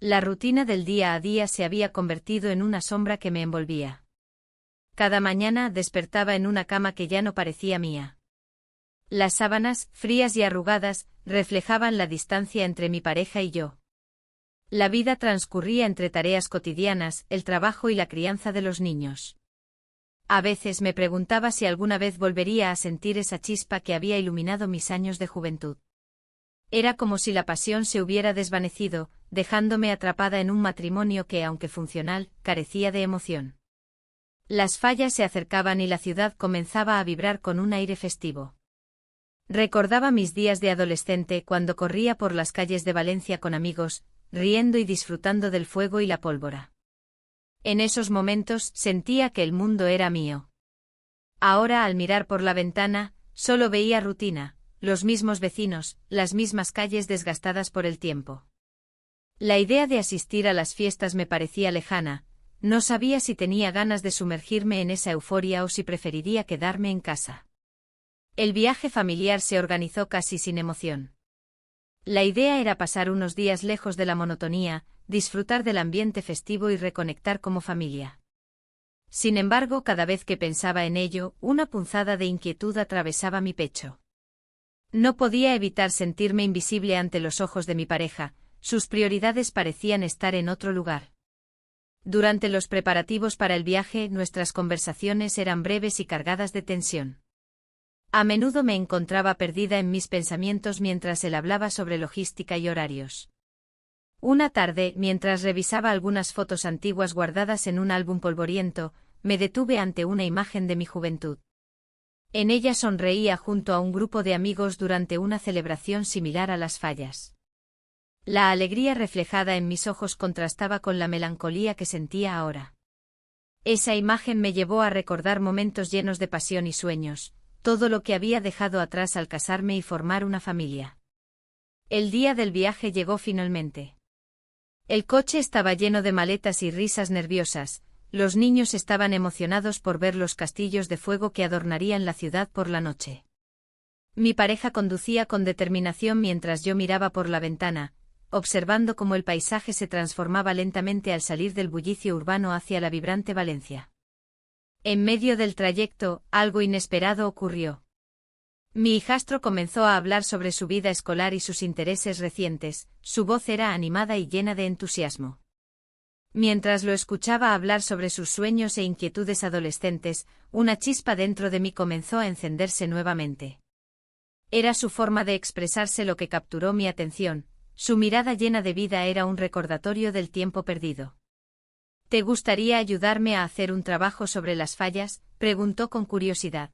La rutina del día a día se había convertido en una sombra que me envolvía. Cada mañana despertaba en una cama que ya no parecía mía. Las sábanas, frías y arrugadas, reflejaban la distancia entre mi pareja y yo. La vida transcurría entre tareas cotidianas, el trabajo y la crianza de los niños. A veces me preguntaba si alguna vez volvería a sentir esa chispa que había iluminado mis años de juventud. Era como si la pasión se hubiera desvanecido, dejándome atrapada en un matrimonio que, aunque funcional, carecía de emoción. Las fallas se acercaban y la ciudad comenzaba a vibrar con un aire festivo. Recordaba mis días de adolescente cuando corría por las calles de Valencia con amigos, riendo y disfrutando del fuego y la pólvora. En esos momentos sentía que el mundo era mío. Ahora, al mirar por la ventana, solo veía rutina, los mismos vecinos, las mismas calles desgastadas por el tiempo. La idea de asistir a las fiestas me parecía lejana, no sabía si tenía ganas de sumergirme en esa euforia o si preferiría quedarme en casa. El viaje familiar se organizó casi sin emoción. La idea era pasar unos días lejos de la monotonía, disfrutar del ambiente festivo y reconectar como familia. Sin embargo, cada vez que pensaba en ello, una punzada de inquietud atravesaba mi pecho. No podía evitar sentirme invisible ante los ojos de mi pareja, sus prioridades parecían estar en otro lugar. Durante los preparativos para el viaje, nuestras conversaciones eran breves y cargadas de tensión. A menudo me encontraba perdida en mis pensamientos mientras él hablaba sobre logística y horarios. Una tarde, mientras revisaba algunas fotos antiguas guardadas en un álbum polvoriento, me detuve ante una imagen de mi juventud. En ella sonreía junto a un grupo de amigos durante una celebración similar a las fallas. La alegría reflejada en mis ojos contrastaba con la melancolía que sentía ahora. Esa imagen me llevó a recordar momentos llenos de pasión y sueños, todo lo que había dejado atrás al casarme y formar una familia. El día del viaje llegó finalmente. El coche estaba lleno de maletas y risas nerviosas, los niños estaban emocionados por ver los castillos de fuego que adornarían la ciudad por la noche. Mi pareja conducía con determinación mientras yo miraba por la ventana, observando cómo el paisaje se transformaba lentamente al salir del bullicio urbano hacia la vibrante Valencia. En medio del trayecto, algo inesperado ocurrió. Mi hijastro comenzó a hablar sobre su vida escolar y sus intereses recientes, su voz era animada y llena de entusiasmo. Mientras lo escuchaba hablar sobre sus sueños e inquietudes adolescentes, una chispa dentro de mí comenzó a encenderse nuevamente. Era su forma de expresarse lo que capturó mi atención, su mirada llena de vida era un recordatorio del tiempo perdido. ¿Te gustaría ayudarme a hacer un trabajo sobre las fallas?, preguntó con curiosidad.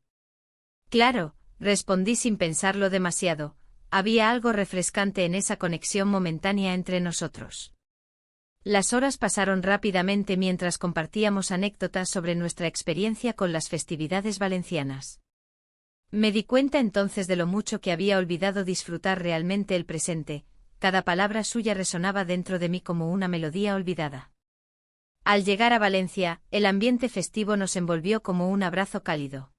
Claro, respondí sin pensarlo demasiado, había algo refrescante en esa conexión momentánea entre nosotros. Las horas pasaron rápidamente mientras compartíamos anécdotas sobre nuestra experiencia con las festividades valencianas. Me di cuenta entonces de lo mucho que había olvidado disfrutar realmente el presente, cada palabra suya resonaba dentro de mí como una melodía olvidada. Al llegar a Valencia, el ambiente festivo nos envolvió como un abrazo cálido.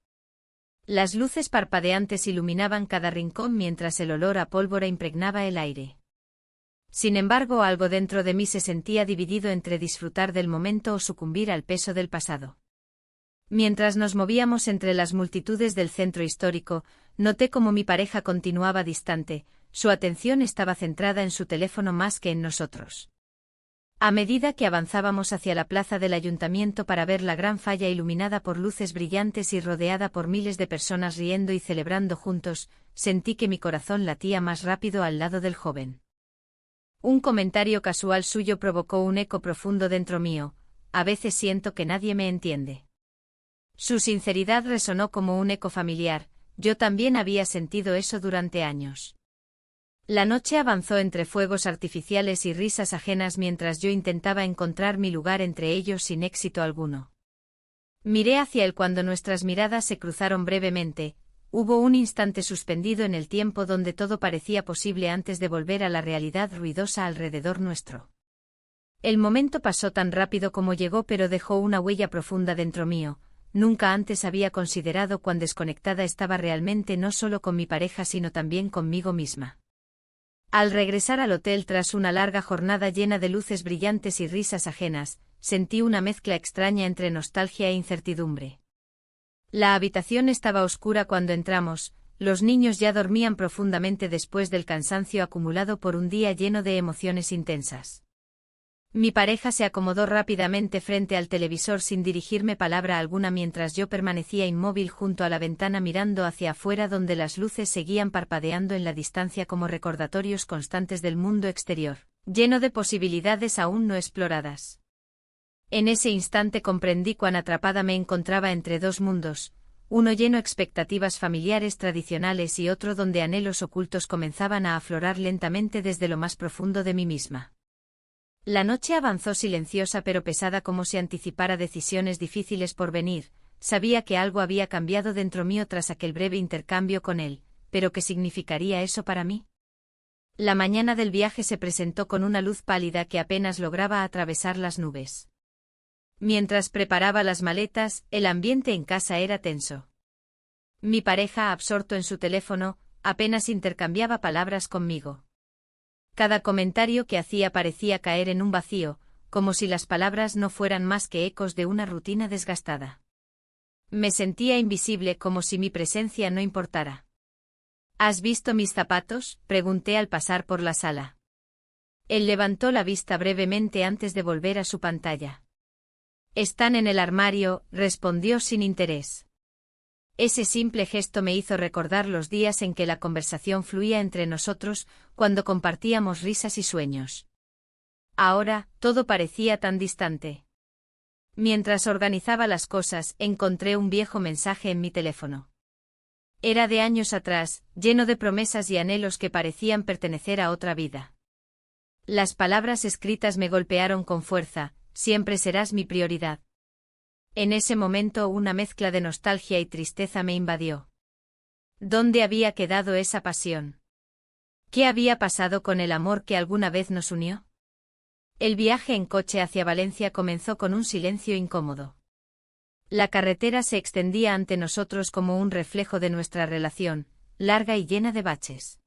Las luces parpadeantes iluminaban cada rincón mientras el olor a pólvora impregnaba el aire. Sin embargo, algo dentro de mí se sentía dividido entre disfrutar del momento o sucumbir al peso del pasado. Mientras nos movíamos entre las multitudes del centro histórico, noté cómo mi pareja continuaba distante, su atención estaba centrada en su teléfono más que en nosotros. A medida que avanzábamos hacia la plaza del ayuntamiento para ver la gran falla iluminada por luces brillantes y rodeada por miles de personas riendo y celebrando juntos, sentí que mi corazón latía más rápido al lado del joven. Un comentario casual suyo provocó un eco profundo dentro mío, a veces siento que nadie me entiende. Su sinceridad resonó como un eco familiar, yo también había sentido eso durante años. La noche avanzó entre fuegos artificiales y risas ajenas mientras yo intentaba encontrar mi lugar entre ellos sin éxito alguno. Miré hacia él cuando nuestras miradas se cruzaron brevemente, hubo un instante suspendido en el tiempo donde todo parecía posible antes de volver a la realidad ruidosa alrededor nuestro. El momento pasó tan rápido como llegó pero dejó una huella profunda dentro mío, nunca antes había considerado cuán desconectada estaba realmente no solo con mi pareja sino también conmigo misma. Al regresar al hotel tras una larga jornada llena de luces brillantes y risas ajenas, sentí una mezcla extraña entre nostalgia e incertidumbre. La habitación estaba oscura cuando entramos, los niños ya dormían profundamente después del cansancio acumulado por un día lleno de emociones intensas. Mi pareja se acomodó rápidamente frente al televisor sin dirigirme palabra alguna mientras yo permanecía inmóvil junto a la ventana mirando hacia afuera donde las luces seguían parpadeando en la distancia como recordatorios constantes del mundo exterior, lleno de posibilidades aún no exploradas. En ese instante comprendí cuán atrapada me encontraba entre dos mundos, uno lleno de expectativas familiares tradicionales y otro donde anhelos ocultos comenzaban a aflorar lentamente desde lo más profundo de mí misma. La noche avanzó silenciosa pero pesada como si anticipara decisiones difíciles por venir. Sabía que algo había cambiado dentro mío tras aquel breve intercambio con él, pero ¿qué significaría eso para mí? La mañana del viaje se presentó con una luz pálida que apenas lograba atravesar las nubes. Mientras preparaba las maletas, el ambiente en casa era tenso. Mi pareja, absorto en su teléfono, apenas intercambiaba palabras conmigo. Cada comentario que hacía parecía caer en un vacío, como si las palabras no fueran más que ecos de una rutina desgastada. Me sentía invisible como si mi presencia no importara. ¿Has visto mis zapatos?, pregunté al pasar por la sala. Él levantó la vista brevemente antes de volver a su pantalla. Están en el armario, respondió sin interés. Ese simple gesto me hizo recordar los días en que la conversación fluía entre nosotros, cuando compartíamos risas y sueños. Ahora, todo parecía tan distante. Mientras organizaba las cosas, encontré un viejo mensaje en mi teléfono. Era de años atrás, lleno de promesas y anhelos que parecían pertenecer a otra vida. Las palabras escritas me golpearon con fuerza: siempre serás mi prioridad. En ese momento una mezcla de nostalgia y tristeza me invadió. ¿Dónde había quedado esa pasión? ¿Qué había pasado con el amor que alguna vez nos unió? El viaje en coche hacia Valencia comenzó con un silencio incómodo. La carretera se extendía ante nosotros como un reflejo de nuestra relación, larga y llena de baches.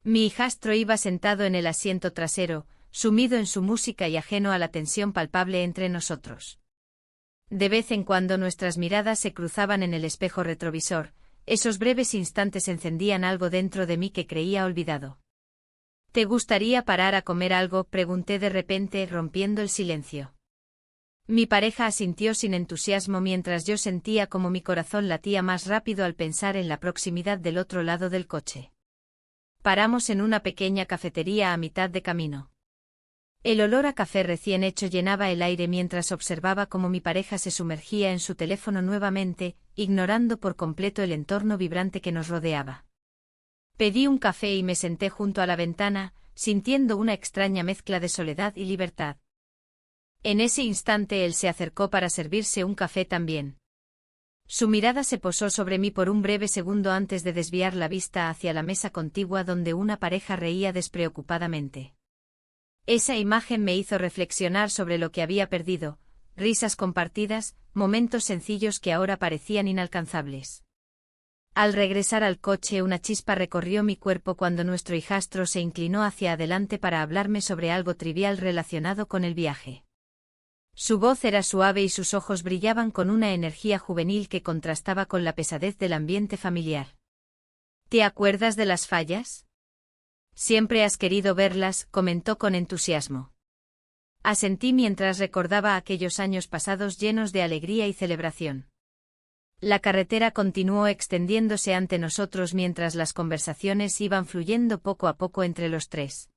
Mi hijastro iba sentado en el asiento trasero, sumido en su música y ajeno a la tensión palpable entre nosotros. De vez en cuando nuestras miradas se cruzaban en el espejo retrovisor. Esos breves instantes encendían algo dentro de mí que creía olvidado. ¿Te gustaría parar a comer algo?, pregunté de repente, rompiendo el silencio. Mi pareja asintió sin entusiasmo mientras yo sentía como mi corazón latía más rápido al pensar en la proximidad del otro lado del coche. Paramos en una pequeña cafetería a mitad de camino. El olor a café recién hecho llenaba el aire mientras observaba cómo mi pareja se sumergía en su teléfono nuevamente, ignorando por completo el entorno vibrante que nos rodeaba. Pedí un café y me senté junto a la ventana, sintiendo una extraña mezcla de soledad y libertad. En ese instante él se acercó para servirse un café también. Su mirada se posó sobre mí por un breve segundo antes de desviar la vista hacia la mesa contigua donde una pareja reía despreocupadamente. Esa imagen me hizo reflexionar sobre lo que había perdido: risas compartidas, momentos sencillos que ahora parecían inalcanzables. Al regresar al coche, una chispa recorrió mi cuerpo cuando nuestro hijastro se inclinó hacia adelante para hablarme sobre algo trivial relacionado con el viaje. Su voz era suave y sus ojos brillaban con una energía juvenil que contrastaba con la pesadez del ambiente familiar. ¿Te acuerdas de las fallas? Siempre has querido verlas, comentó con entusiasmo. Asentí mientras recordaba aquellos años pasados llenos de alegría y celebración. La carretera continuó extendiéndose ante nosotros mientras las conversaciones iban fluyendo poco a poco entre los tres.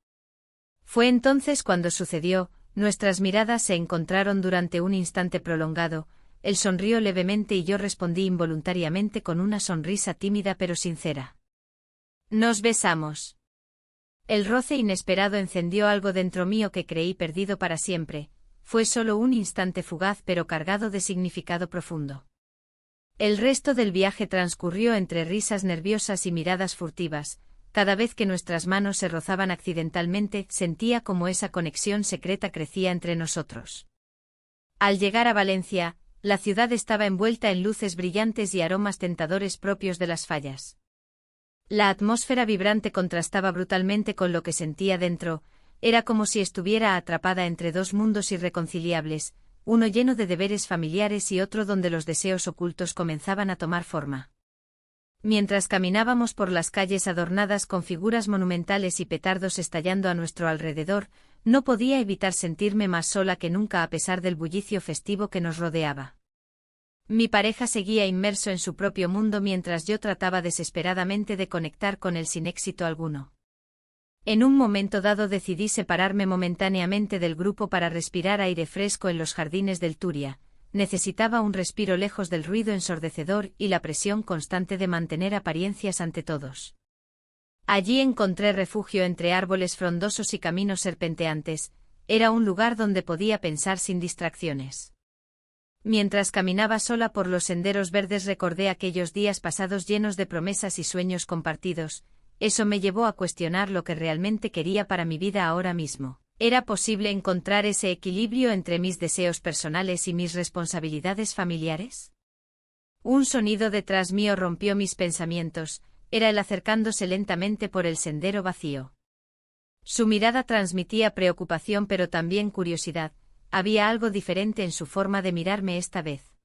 Fue entonces cuando sucedió. Nuestras miradas se encontraron durante un instante prolongado. Él sonrió levemente y yo respondí involuntariamente con una sonrisa tímida pero sincera. Nos besamos. El roce inesperado encendió algo dentro mío que creí perdido para siempre. Fue solo un instante fugaz pero cargado de significado profundo. El resto del viaje transcurrió entre risas nerviosas y miradas furtivas. Cada vez que nuestras manos se rozaban accidentalmente, sentía como esa conexión secreta crecía entre nosotros. Al llegar a Valencia, la ciudad estaba envuelta en luces brillantes y aromas tentadores propios de las fallas. La atmósfera vibrante contrastaba brutalmente con lo que sentía dentro, era como si estuviera atrapada entre dos mundos irreconciliables, uno lleno de deberes familiares y otro donde los deseos ocultos comenzaban a tomar forma. Mientras caminábamos por las calles adornadas con figuras monumentales y petardos estallando a nuestro alrededor, no podía evitar sentirme más sola que nunca a pesar del bullicio festivo que nos rodeaba. Mi pareja seguía inmerso en su propio mundo mientras yo trataba desesperadamente de conectar con él sin éxito alguno. En un momento dado decidí separarme momentáneamente del grupo para respirar aire fresco en los jardines del Turia. Necesitaba un respiro lejos del ruido ensordecedor y la presión constante de mantener apariencias ante todos. Allí encontré refugio entre árboles frondosos y caminos serpenteantes, era un lugar donde podía pensar sin distracciones. Mientras caminaba sola por los senderos verdes recordé aquellos días pasados llenos de promesas y sueños compartidos, eso me llevó a cuestionar lo que realmente quería para mi vida ahora mismo. ¿Era posible encontrar ese equilibrio entre mis deseos personales y mis responsabilidades familiares? Un sonido detrás mío rompió mis pensamientos, era él acercándose lentamente por el sendero vacío. Su mirada transmitía preocupación pero también curiosidad, había algo diferente en su forma de mirarme esta vez.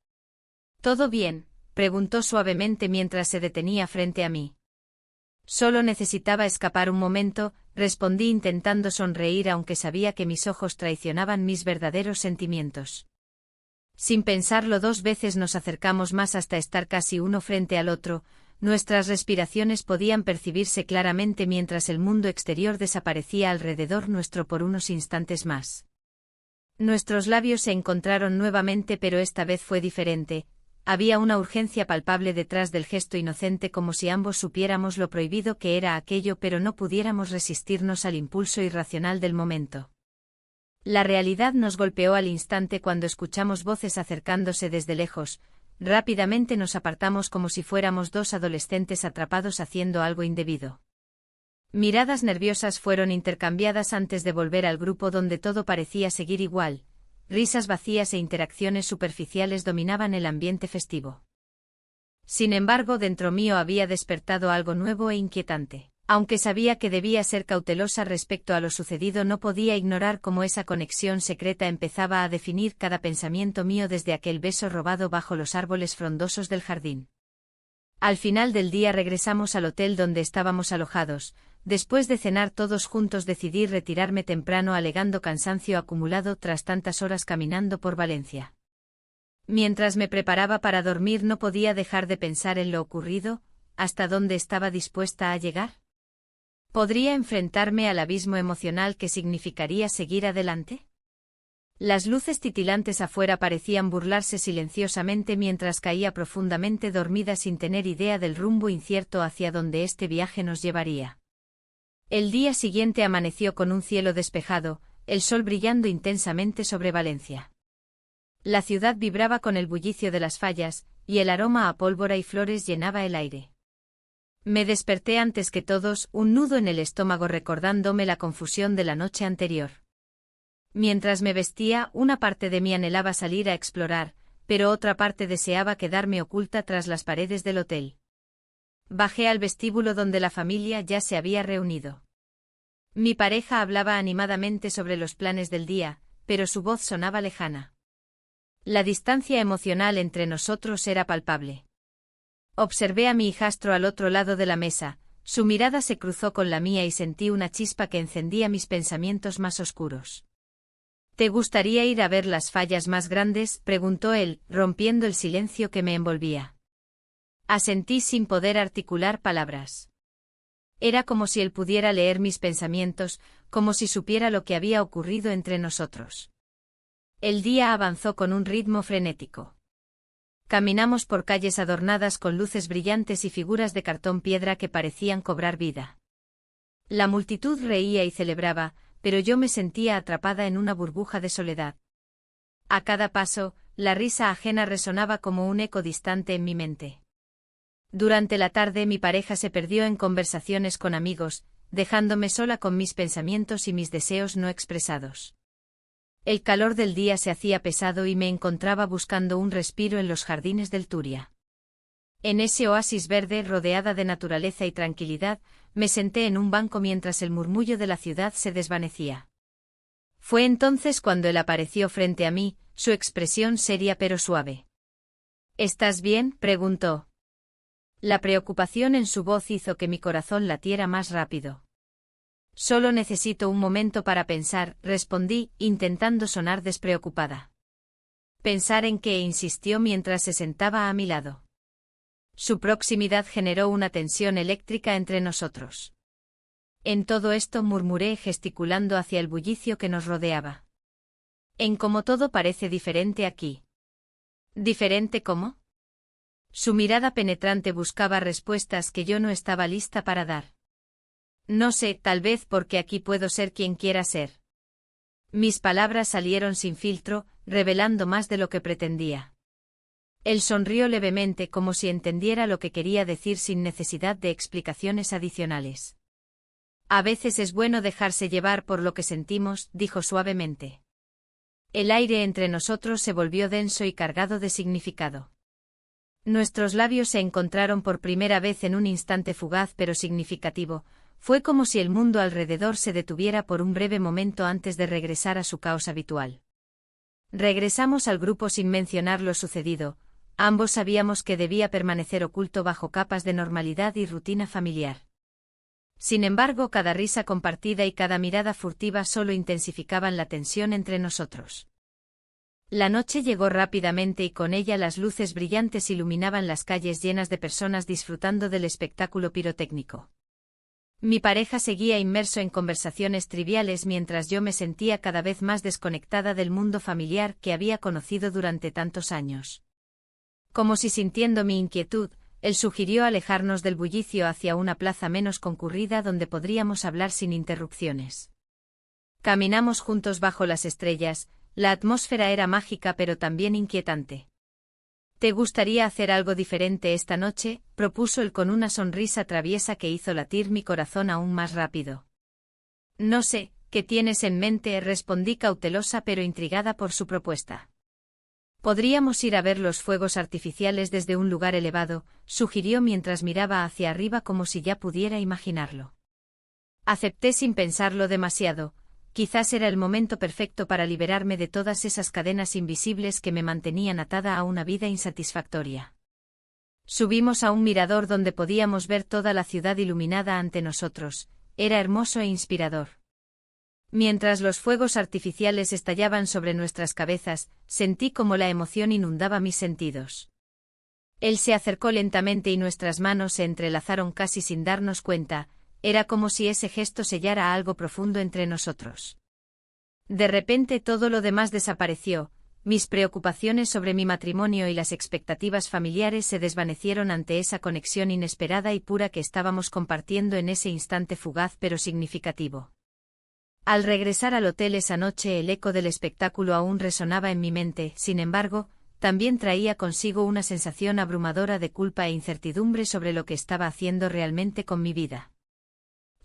¿Todo bien?, preguntó suavemente mientras se detenía frente a mí. Solo necesitaba escapar un momento, respondí intentando sonreír aunque sabía que mis ojos traicionaban mis verdaderos sentimientos. Sin pensarlo dos veces nos acercamos más hasta estar casi uno frente al otro, nuestras respiraciones podían percibirse claramente mientras el mundo exterior desaparecía alrededor nuestro por unos instantes más. Nuestros labios se encontraron nuevamente pero esta vez fue diferente. Había una urgencia palpable detrás del gesto inocente como si ambos supiéramos lo prohibido que era aquello pero no pudiéramos resistirnos al impulso irracional del momento. La realidad nos golpeó al instante cuando escuchamos voces acercándose desde lejos, rápidamente nos apartamos como si fuéramos dos adolescentes atrapados haciendo algo indebido. Miradas nerviosas fueron intercambiadas antes de volver al grupo donde todo parecía seguir igual. Risas vacías e interacciones superficiales dominaban el ambiente festivo. Sin embargo, dentro mío había despertado algo nuevo e inquietante. Aunque sabía que debía ser cautelosa respecto a lo sucedido, no podía ignorar cómo esa conexión secreta empezaba a definir cada pensamiento mío desde aquel beso robado bajo los árboles frondosos del jardín. Al final del día regresamos al hotel donde estábamos alojados. Después de cenar todos juntos decidí retirarme temprano alegando cansancio acumulado tras tantas horas caminando por Valencia. Mientras me preparaba para dormir no podía dejar de pensar en lo ocurrido, ¿hasta dónde estaba dispuesta a llegar? ¿Podría enfrentarme al abismo emocional que significaría seguir adelante? Las luces titilantes afuera parecían burlarse silenciosamente mientras caía profundamente dormida sin tener idea del rumbo incierto hacia donde este viaje nos llevaría. El día siguiente amaneció con un cielo despejado, el sol brillando intensamente sobre Valencia. La ciudad vibraba con el bullicio de las fallas, y el aroma a pólvora y flores llenaba el aire. Me desperté antes que todos, un nudo en el estómago recordándome la confusión de la noche anterior. Mientras me vestía, una parte de mí anhelaba salir a explorar, pero otra parte deseaba quedarme oculta tras las paredes del hotel. Bajé al vestíbulo donde la familia ya se había reunido. Mi pareja hablaba animadamente sobre los planes del día, pero su voz sonaba lejana. La distancia emocional entre nosotros era palpable. Observé a mi hijastro al otro lado de la mesa, su mirada se cruzó con la mía y sentí una chispa que encendía mis pensamientos más oscuros. ¿Te gustaría ir a ver las fallas más grandes?, preguntó él, rompiendo el silencio que me envolvía. Asentí sin poder articular palabras. Era como si él pudiera leer mis pensamientos, como si supiera lo que había ocurrido entre nosotros. El día avanzó con un ritmo frenético. Caminamos por calles adornadas con luces brillantes y figuras de cartón piedra que parecían cobrar vida. La multitud reía y celebraba, pero yo me sentía atrapada en una burbuja de soledad. A cada paso, la risa ajena resonaba como un eco distante en mi mente. Durante la tarde mi pareja se perdió en conversaciones con amigos, dejándome sola con mis pensamientos y mis deseos no expresados. El calor del día se hacía pesado y me encontraba buscando un respiro en los jardines del Turia. En ese oasis verde, rodeada de naturaleza y tranquilidad, me senté en un banco mientras el murmullo de la ciudad se desvanecía. Fue entonces cuando él apareció frente a mí, su expresión seria pero suave. ¿Estás bien?, preguntó. La preocupación en su voz hizo que mi corazón latiera más rápido. Solo necesito un momento para pensar, respondí, intentando sonar despreocupada. ¿Pensar en qué?, insistió mientras se sentaba a mi lado. Su proximidad generó una tensión eléctrica entre nosotros. En todo esto, murmuré gesticulando hacia el bullicio que nos rodeaba. En cómo todo parece diferente aquí. ¿Diferente cómo? Su mirada penetrante buscaba respuestas que yo no estaba lista para dar. No sé, tal vez porque aquí puedo ser quien quiera ser. Mis palabras salieron sin filtro, revelando más de lo que pretendía. Él sonrió levemente como si entendiera lo que quería decir sin necesidad de explicaciones adicionales. A veces es bueno dejarse llevar por lo que sentimos, dijo suavemente. El aire entre nosotros se volvió denso y cargado de significado. Nuestros labios se encontraron por primera vez en un instante fugaz pero significativo. Fue como si el mundo alrededor se detuviera por un breve momento antes de regresar a su caos habitual. Regresamos al grupo sin mencionar lo sucedido. Ambos sabíamos que debía permanecer oculto bajo capas de normalidad y rutina familiar. Sin embargo, cada risa compartida y cada mirada furtiva solo intensificaban la tensión entre nosotros. La noche llegó rápidamente y con ella las luces brillantes iluminaban las calles llenas de personas disfrutando del espectáculo pirotécnico. Mi pareja seguía inmerso en conversaciones triviales mientras yo me sentía cada vez más desconectada del mundo familiar que había conocido durante tantos años. Como si sintiendo mi inquietud, él sugirió alejarnos del bullicio hacia una plaza menos concurrida donde podríamos hablar sin interrupciones. Caminamos juntos bajo las estrellas, la atmósfera era mágica pero también inquietante. ¿Te gustaría hacer algo diferente esta noche?, propuso él con una sonrisa traviesa que hizo latir mi corazón aún más rápido. No sé, ¿qué tienes en mente?, respondí cautelosa pero intrigada por su propuesta. Podríamos ir a ver los fuegos artificiales desde un lugar elevado, sugirió mientras miraba hacia arriba como si ya pudiera imaginarlo. Acepté sin pensarlo demasiado. Quizás era el momento perfecto para liberarme de todas esas cadenas invisibles que me mantenían atada a una vida insatisfactoria. Subimos a un mirador donde podíamos ver toda la ciudad iluminada ante nosotros. Era hermoso e inspirador. Mientras los fuegos artificiales estallaban sobre nuestras cabezas, sentí como la emoción inundaba mis sentidos. Él se acercó lentamente y nuestras manos se entrelazaron casi sin darnos cuenta. Era como si ese gesto sellara algo profundo entre nosotros. De repente todo lo demás desapareció, mis preocupaciones sobre mi matrimonio y las expectativas familiares se desvanecieron ante esa conexión inesperada y pura que estábamos compartiendo en ese instante fugaz pero significativo. Al regresar al hotel esa noche el eco del espectáculo aún resonaba en mi mente, sin embargo, también traía consigo una sensación abrumadora de culpa e incertidumbre sobre lo que estaba haciendo realmente con mi vida.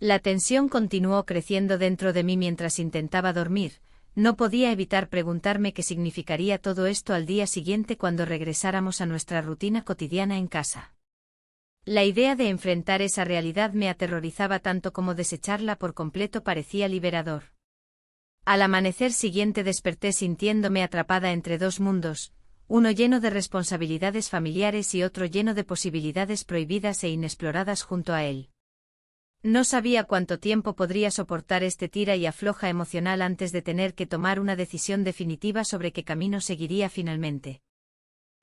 La tensión continuó creciendo dentro de mí mientras intentaba dormir. No podía evitar preguntarme qué significaría todo esto al día siguiente cuando regresáramos a nuestra rutina cotidiana en casa. La idea de enfrentar esa realidad me aterrorizaba tanto como desecharla por completo parecía liberador. Al amanecer siguiente desperté sintiéndome atrapada entre dos mundos, uno lleno de responsabilidades familiares y otro lleno de posibilidades prohibidas e inexploradas junto a él. No sabía cuánto tiempo podría soportar este tira y afloja emocional antes de tener que tomar una decisión definitiva sobre qué camino seguiría finalmente.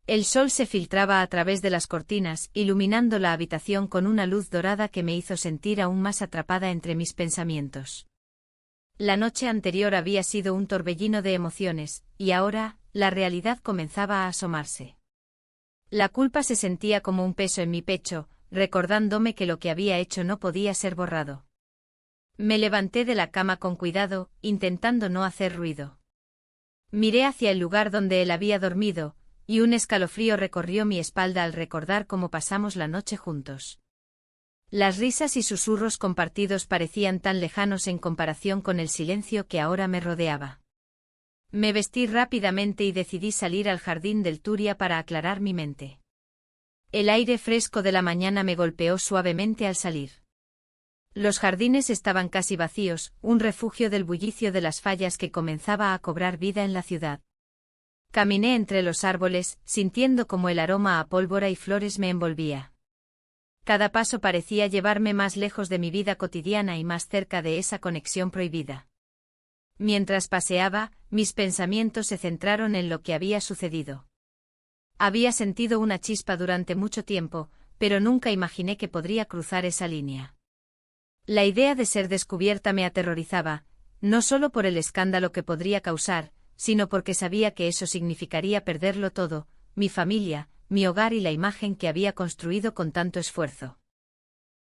El sol se filtraba a través de las cortinas, iluminando la habitación con una luz dorada que me hizo sentir aún más atrapada entre mis pensamientos. La noche anterior había sido un torbellino de emociones, y ahora, la realidad comenzaba a asomarse. La culpa se sentía como un peso en mi pecho, recordándome que lo que había hecho no podía ser borrado. Me levanté de la cama con cuidado, intentando no hacer ruido. Miré hacia el lugar donde él había dormido, y un escalofrío recorrió mi espalda al recordar cómo pasamos la noche juntos. Las risas y susurros compartidos parecían tan lejanos en comparación con el silencio que ahora me rodeaba. Me vestí rápidamente y decidí salir al jardín del Turia para aclarar mi mente. El aire fresco de la mañana me golpeó suavemente al salir. Los jardines estaban casi vacíos, un refugio del bullicio de las fallas que comenzaba a cobrar vida en la ciudad. Caminé entre los árboles, sintiendo como el aroma a pólvora y flores me envolvía. Cada paso parecía llevarme más lejos de mi vida cotidiana y más cerca de esa conexión prohibida. Mientras paseaba, mis pensamientos se centraron en lo que había sucedido. Había sentido una chispa durante mucho tiempo, pero nunca imaginé que podría cruzar esa línea. La idea de ser descubierta me aterrorizaba, no solo por el escándalo que podría causar, sino porque sabía que eso significaría perderlo todo, mi familia, mi hogar y la imagen que había construido con tanto esfuerzo.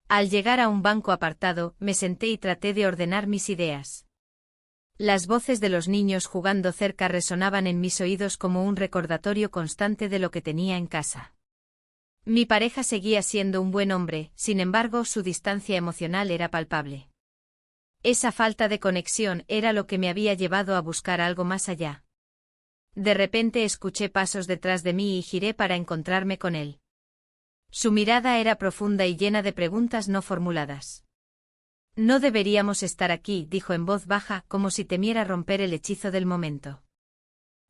Al llegar a un banco apartado, me senté y traté de ordenar mis ideas. Las voces de los niños jugando cerca resonaban en mis oídos como un recordatorio constante de lo que tenía en casa. Mi pareja seguía siendo un buen hombre, sin embargo su distancia emocional era palpable. Esa falta de conexión era lo que me había llevado a buscar algo más allá. De repente escuché pasos detrás de mí y giré para encontrarme con él. Su mirada era profunda y llena de preguntas no formuladas. «No deberíamos estar aquí», dijo en voz baja, como si temiera romper el hechizo del momento.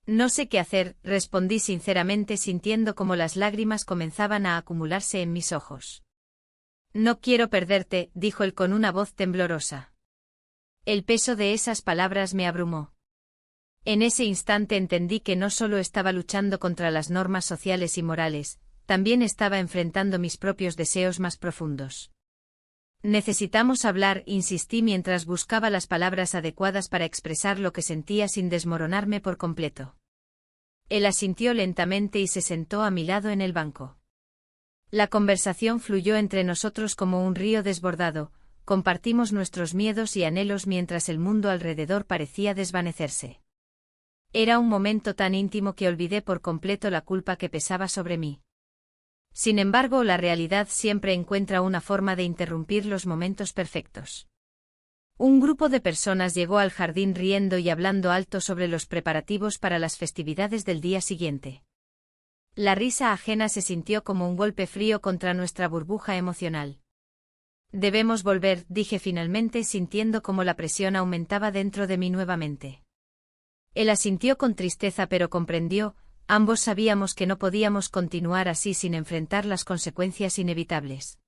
«No sé qué hacer», respondí sinceramente sintiendo como las lágrimas comenzaban a acumularse en mis ojos. «No quiero perderte», dijo él con una voz temblorosa. El peso de esas palabras me abrumó. En ese instante entendí que no solo estaba luchando contra las normas sociales y morales, también estaba enfrentando mis propios deseos más profundos. «Necesitamos hablar», insistí mientras buscaba las palabras adecuadas para expresar lo que sentía sin desmoronarme por completo. Él asintió lentamente y se sentó a mi lado en el banco. La conversación fluyó entre nosotros como un río desbordado, compartimos nuestros miedos y anhelos mientras el mundo alrededor parecía desvanecerse. Era un momento tan íntimo que olvidé por completo la culpa que pesaba sobre mí. Sin embargo, la realidad siempre encuentra una forma de interrumpir los momentos perfectos. Un grupo de personas llegó al jardín riendo y hablando alto sobre los preparativos para las festividades del día siguiente. La risa ajena se sintió como un golpe frío contra nuestra burbuja emocional. «Debemos volver», dije finalmente sintiendo como la presión aumentaba dentro de mí nuevamente. Él asintió con tristeza pero comprendió. Ambos sabíamos que no podíamos continuar así sin enfrentar las consecuencias inevitables.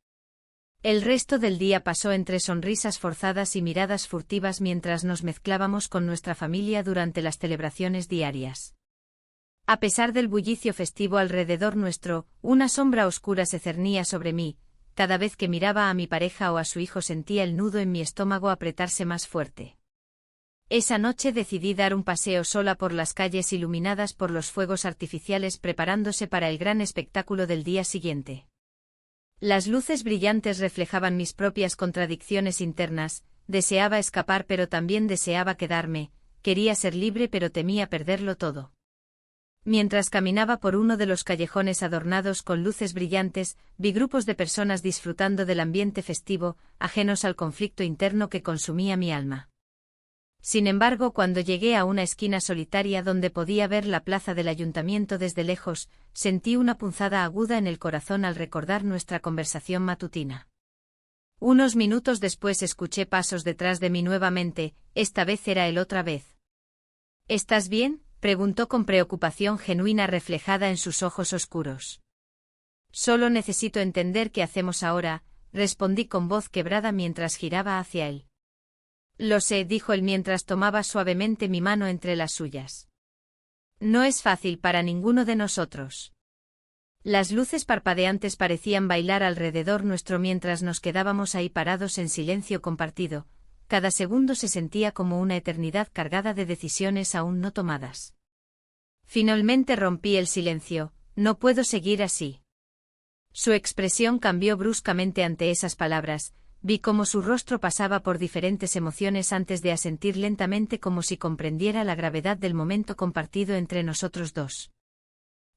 El resto del día pasó entre sonrisas forzadas y miradas furtivas mientras nos mezclábamos con nuestra familia durante las celebraciones diarias. A pesar del bullicio festivo alrededor nuestro, una sombra oscura se cernía sobre mí. Cada vez que miraba a mi pareja o a su hijo sentía el nudo en mi estómago apretarse más fuerte. Esa noche decidí dar un paseo sola por las calles iluminadas por los fuegos artificiales preparándose para el gran espectáculo del día siguiente. Las luces brillantes reflejaban mis propias contradicciones internas, deseaba escapar pero también deseaba quedarme, quería ser libre pero temía perderlo todo. Mientras caminaba por uno de los callejones adornados con luces brillantes, vi grupos de personas disfrutando del ambiente festivo, ajenos al conflicto interno que consumía mi alma. Sin embargo, cuando llegué a una esquina solitaria donde podía ver la plaza del ayuntamiento desde lejos, sentí una punzada aguda en el corazón al recordar nuestra conversación matutina. Unos minutos después escuché pasos detrás de mí nuevamente, esta vez era él otra vez. «¿Estás bien?», preguntó con preocupación genuina reflejada en sus ojos oscuros. «Solo necesito entender qué hacemos ahora», respondí con voz quebrada mientras giraba hacia él. «Lo sé», dijo él mientras tomaba suavemente mi mano entre las suyas. «No es fácil para ninguno de nosotros». Las luces parpadeantes parecían bailar alrededor nuestro mientras nos quedábamos ahí parados en silencio compartido. Cada segundo se sentía como una eternidad cargada de decisiones aún no tomadas. Finalmente rompí el silencio. «No puedo seguir así». Su expresión cambió bruscamente ante esas palabras. Vi cómo su rostro pasaba por diferentes emociones antes de asentir lentamente como si comprendiera la gravedad del momento compartido entre nosotros dos.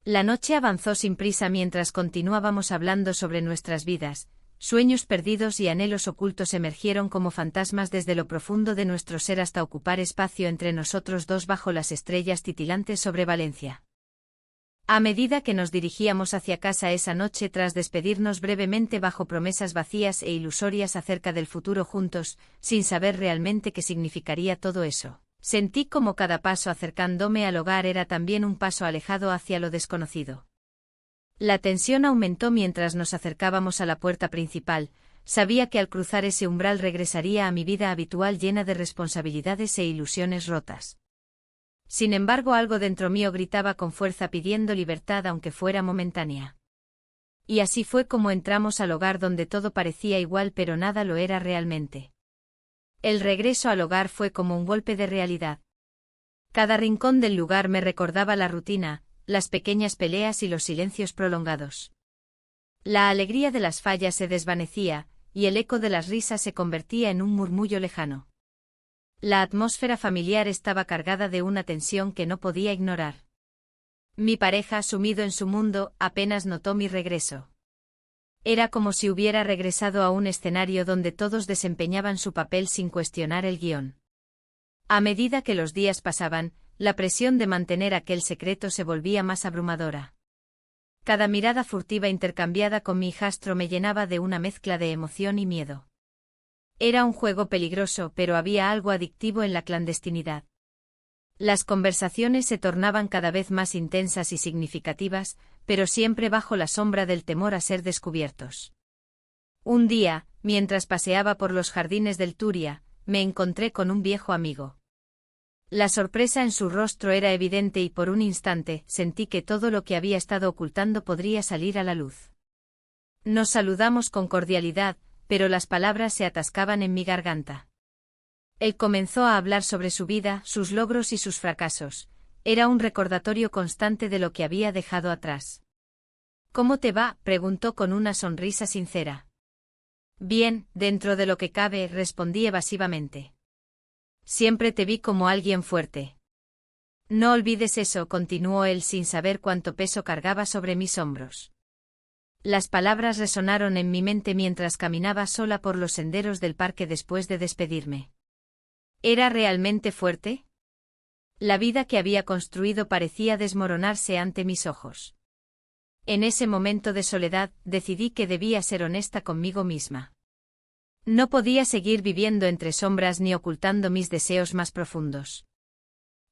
La noche avanzó sin prisa mientras continuábamos hablando sobre nuestras vidas. Sueños perdidos y anhelos ocultos emergieron como fantasmas desde lo profundo de nuestro ser hasta ocupar espacio entre nosotros dos bajo las estrellas titilantes sobre Valencia. A medida que nos dirigíamos hacia casa esa noche tras despedirnos brevemente bajo promesas vacías e ilusorias acerca del futuro juntos, sin saber realmente qué significaría todo eso, sentí como cada paso acercándome al hogar era también un paso alejado hacia lo desconocido. La tensión aumentó mientras nos acercábamos a la puerta principal. Sabía que al cruzar ese umbral regresaría a mi vida habitual llena de responsabilidades e ilusiones rotas. Sin embargo, algo dentro mío gritaba con fuerza pidiendo libertad aunque fuera momentánea. Y así fue como entramos al hogar donde todo parecía igual pero nada lo era realmente. El regreso al hogar fue como un golpe de realidad. Cada rincón del lugar me recordaba la rutina, las pequeñas peleas y los silencios prolongados. La alegría de las fallas se desvanecía, y el eco de las risas se convertía en un murmullo lejano. La atmósfera familiar estaba cargada de una tensión que no podía ignorar. Mi pareja, sumido en su mundo, apenas notó mi regreso. Era como si hubiera regresado a un escenario donde todos desempeñaban su papel sin cuestionar el guión. A medida que los días pasaban, la presión de mantener aquel secreto se volvía más abrumadora. Cada mirada furtiva intercambiada con mi hijastro me llenaba de una mezcla de emoción y miedo. Era un juego peligroso, pero había algo adictivo en la clandestinidad. Las conversaciones se tornaban cada vez más intensas y significativas, pero siempre bajo la sombra del temor a ser descubiertos. Un día, mientras paseaba por los jardines del Turia, me encontré con un viejo amigo. La sorpresa en su rostro era evidente y por un instante sentí que todo lo que había estado ocultando podría salir a la luz. Nos saludamos con cordialidad, pero las palabras se atascaban en mi garganta. Él comenzó a hablar sobre su vida, sus logros y sus fracasos. Era un recordatorio constante de lo que había dejado atrás. «¿Cómo te va?», preguntó con una sonrisa sincera. «Bien, dentro de lo que cabe», respondí evasivamente. «Siempre te vi como alguien fuerte». «No olvides eso», continuó él sin saber cuánto peso cargaba sobre mis hombros. Las palabras resonaron en mi mente mientras caminaba sola por los senderos del parque después de despedirme. ¿Era realmente fuerte? La vida que había construido parecía desmoronarse ante mis ojos. En ese momento de soledad, decidí que debía ser honesta conmigo misma. No podía seguir viviendo entre sombras ni ocultando mis deseos más profundos.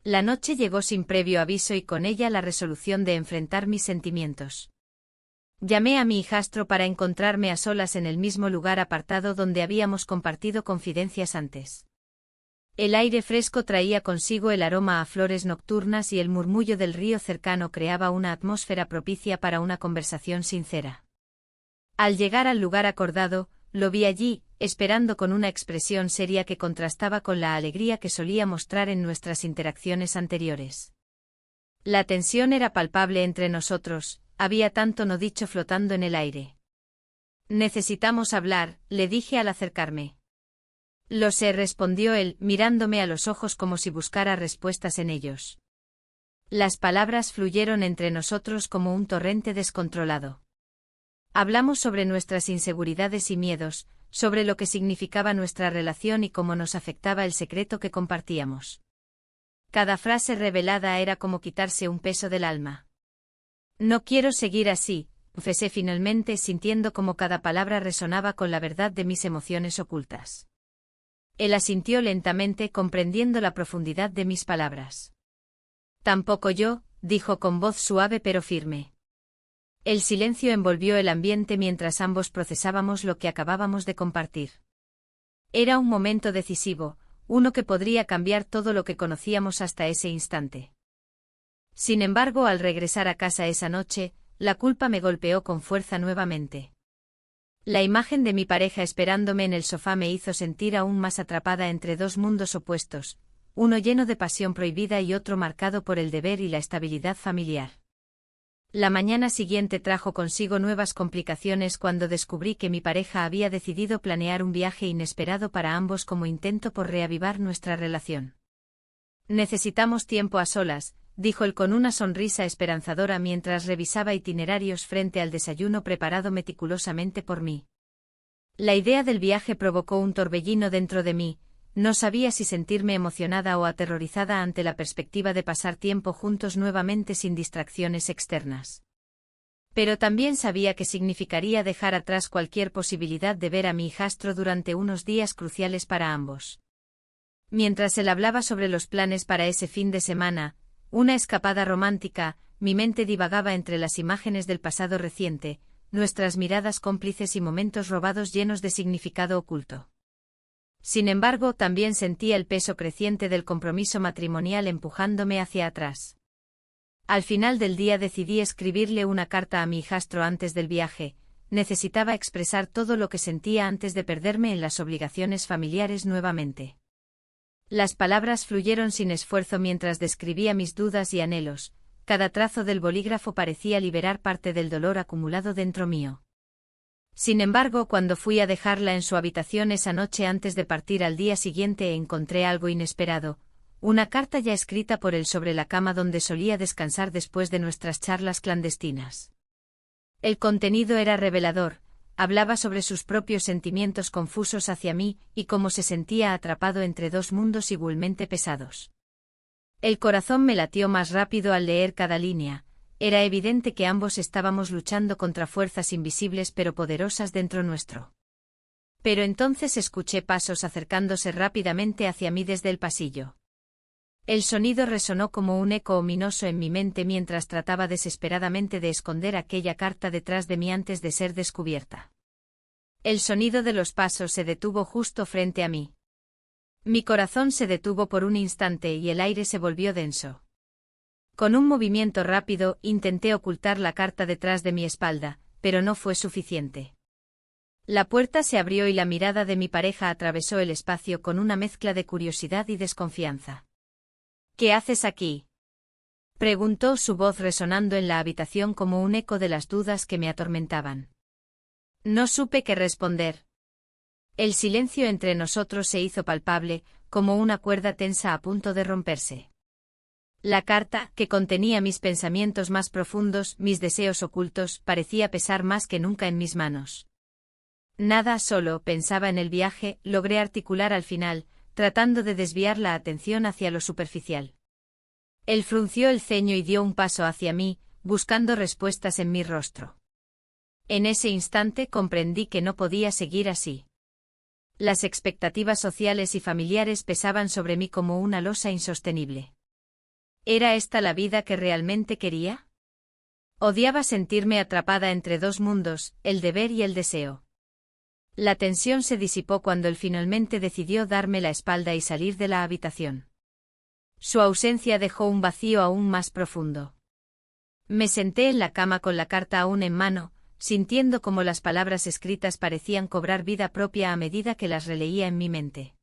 La noche llegó sin previo aviso y con ella la resolución de enfrentar mis sentimientos. Llamé a mi hijastro para encontrarme a solas en el mismo lugar apartado donde habíamos compartido confidencias antes. El aire fresco traía consigo el aroma a flores nocturnas y el murmullo del río cercano creaba una atmósfera propicia para una conversación sincera. Al llegar al lugar acordado, lo vi allí, esperando con una expresión seria que contrastaba con la alegría que solía mostrar en nuestras interacciones anteriores. La tensión era palpable entre nosotros, había tanto no dicho flotando en el aire. «Necesitamos hablar», le dije al acercarme. «Lo sé», respondió él, mirándome a los ojos como si buscara respuestas en ellos. Las palabras fluyeron entre nosotros como un torrente descontrolado. Hablamos sobre nuestras inseguridades y miedos, sobre lo que significaba nuestra relación y cómo nos afectaba el secreto que compartíamos. Cada frase revelada era como quitarse un peso del alma. «No quiero seguir así», confesé finalmente sintiendo como cada palabra resonaba con la verdad de mis emociones ocultas. Él asintió lentamente comprendiendo la profundidad de mis palabras. «Tampoco yo», dijo con voz suave pero firme. El silencio envolvió el ambiente mientras ambos procesábamos lo que acabábamos de compartir. Era un momento decisivo, uno que podría cambiar todo lo que conocíamos hasta ese instante. Sin embargo, al regresar a casa esa noche, la culpa me golpeó con fuerza nuevamente. La imagen de mi pareja esperándome en el sofá me hizo sentir aún más atrapada entre dos mundos opuestos, uno lleno de pasión prohibida y otro marcado por el deber y la estabilidad familiar. La mañana siguiente trajo consigo nuevas complicaciones cuando descubrí que mi pareja había decidido planear un viaje inesperado para ambos como intento por reavivar nuestra relación. «Necesitamos tiempo a solas», dijo él con una sonrisa esperanzadora mientras revisaba itinerarios frente al desayuno preparado meticulosamente por mí. La idea del viaje provocó un torbellino dentro de mí, no sabía si sentirme emocionada o aterrorizada ante la perspectiva de pasar tiempo juntos nuevamente sin distracciones externas. Pero también sabía que significaría dejar atrás cualquier posibilidad de ver a mi hijastro durante unos días cruciales para ambos. Mientras él hablaba sobre los planes para ese fin de semana, una escapada romántica, mi mente divagaba entre las imágenes del pasado reciente, nuestras miradas cómplices y momentos robados llenos de significado oculto. Sin embargo, también sentía el peso creciente del compromiso matrimonial empujándome hacia atrás. Al final del día decidí escribirle una carta a mi hijastro antes del viaje. Necesitaba expresar todo lo que sentía antes de perderme en las obligaciones familiares nuevamente. Las palabras fluyeron sin esfuerzo mientras describía mis dudas y anhelos. Cada trazo del bolígrafo parecía liberar parte del dolor acumulado dentro mío. Sin embargo, cuando fui a dejarla en su habitación esa noche antes de partir al día siguiente, encontré algo inesperado, una carta ya escrita por él sobre la cama donde solía descansar después de nuestras charlas clandestinas. El contenido era revelador, hablaba sobre sus propios sentimientos confusos hacia mí y cómo se sentía atrapado entre dos mundos igualmente pesados. El corazón me latió más rápido al leer cada línea. Era evidente que ambos estábamos luchando contra fuerzas invisibles pero poderosas dentro nuestro. Pero entonces escuché pasos acercándose rápidamente hacia mí desde el pasillo. El sonido resonó como un eco ominoso en mi mente mientras trataba desesperadamente de esconder aquella carta detrás de mí antes de ser descubierta. El sonido de los pasos se detuvo justo frente a mí. Mi corazón se detuvo por un instante y el aire se volvió denso. Con un movimiento rápido intenté ocultar la carta detrás de mi espalda, pero no fue suficiente. La puerta se abrió y la mirada de mi pareja atravesó el espacio con una mezcla de curiosidad y desconfianza. ¿Qué haces aquí?, preguntó, su voz resonando en la habitación como un eco de las dudas que me atormentaban. No supe qué responder. El silencio entre nosotros se hizo palpable, como una cuerda tensa a punto de romperse. La carta, que contenía mis pensamientos más profundos, mis deseos ocultos, parecía pesar más que nunca en mis manos. Nada, solo pensaba en el viaje, logré articular al final, tratando de desviar la atención hacia lo superficial. Él frunció el ceño y dio un paso hacia mí, buscando respuestas en mi rostro. En ese instante comprendí que no podía seguir así. Las expectativas sociales y familiares pesaban sobre mí como una losa insostenible. ¿Era esta la vida que realmente quería? Odiaba sentirme atrapada entre dos mundos, el deber y el deseo. La tensión se disipó cuando él finalmente decidió darme la espalda y salir de la habitación. Su ausencia dejó un vacío aún más profundo. Me senté en la cama con la carta aún en mano, sintiendo cómo las palabras escritas parecían cobrar vida propia a medida que las releía en mi mente.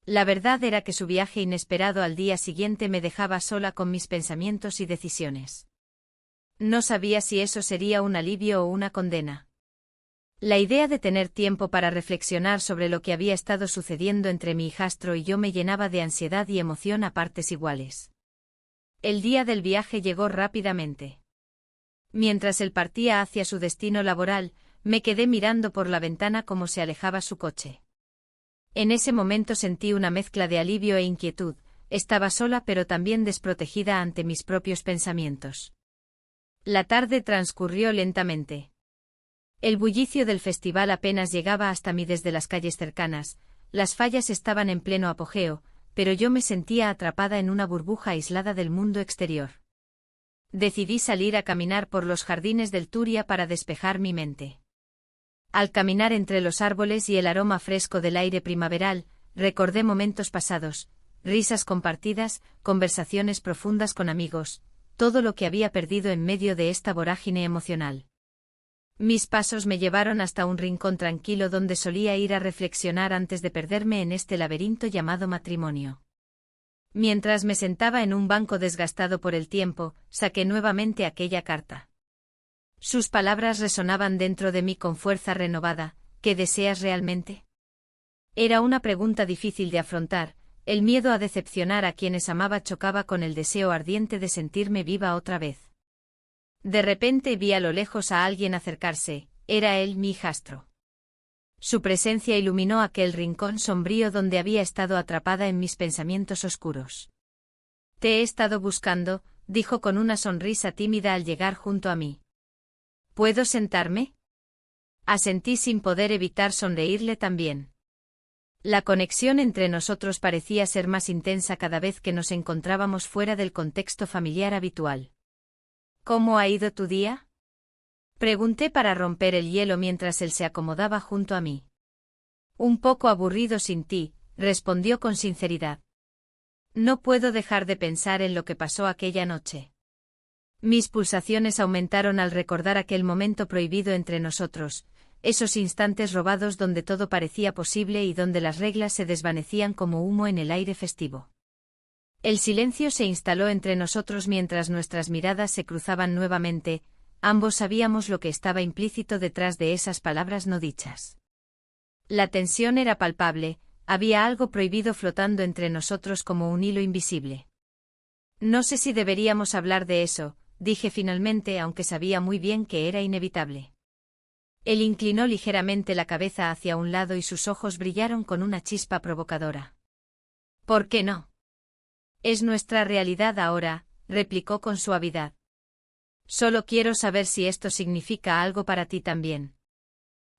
La verdad era que su viaje inesperado al día siguiente me dejaba sola con mis pensamientos y decisiones. No sabía si eso sería un alivio o una condena. La idea de tener tiempo para reflexionar sobre lo que había estado sucediendo entre mi hijastro y yo me llenaba de ansiedad y emoción a partes iguales. El día del viaje llegó rápidamente. Mientras él partía hacia su destino laboral, me quedé mirando por la ventana cómo se alejaba su coche. En ese momento sentí una mezcla de alivio e inquietud. Estaba sola pero también desprotegida ante mis propios pensamientos. La tarde transcurrió lentamente. El bullicio del festival apenas llegaba hasta mí desde las calles cercanas, las fallas estaban en pleno apogeo, pero yo me sentía atrapada en una burbuja aislada del mundo exterior. Decidí salir a caminar por los jardines del Turia para despejar mi mente. Al caminar entre los árboles y el aroma fresco del aire primaveral, recordé momentos pasados, risas compartidas, conversaciones profundas con amigos, todo lo que había perdido en medio de esta vorágine emocional. Mis pasos me llevaron hasta un rincón tranquilo donde solía ir a reflexionar antes de perderme en este laberinto llamado matrimonio. Mientras me sentaba en un banco desgastado por el tiempo, saqué nuevamente aquella carta. Sus palabras resonaban dentro de mí con fuerza renovada. ¿Qué deseas realmente? Era una pregunta difícil de afrontar. El miedo a decepcionar a quienes amaba chocaba con el deseo ardiente de sentirme viva otra vez. De repente vi a lo lejos a alguien acercarse. Era él, mi hijastro. Su presencia iluminó aquel rincón sombrío donde había estado atrapada en mis pensamientos oscuros. Te he estado buscando, dijo con una sonrisa tímida al llegar junto a mí. ¿Puedo sentarme? Asentí sin poder evitar sonreírle también. La conexión entre nosotros parecía ser más intensa cada vez que nos encontrábamos fuera del contexto familiar habitual. ¿Cómo ha ido tu día? Pregunté para romper el hielo mientras él se acomodaba junto a mí. Un poco aburrido sin ti, respondió con sinceridad. No puedo dejar de pensar en lo que pasó aquella noche. Mis pulsaciones aumentaron al recordar aquel momento prohibido entre nosotros, esos instantes robados donde todo parecía posible y donde las reglas se desvanecían como humo en el aire festivo. El silencio se instaló entre nosotros mientras nuestras miradas se cruzaban nuevamente. Ambos sabíamos lo que estaba implícito detrás de esas palabras no dichas. La tensión era palpable, había algo prohibido flotando entre nosotros como un hilo invisible. No sé si deberíamos hablar de eso, dije finalmente, aunque sabía muy bien que era inevitable. Él inclinó ligeramente la cabeza hacia un lado y sus ojos brillaron con una chispa provocadora. ¿Por qué no? Es nuestra realidad ahora, replicó con suavidad. Solo quiero saber si esto significa algo para ti también.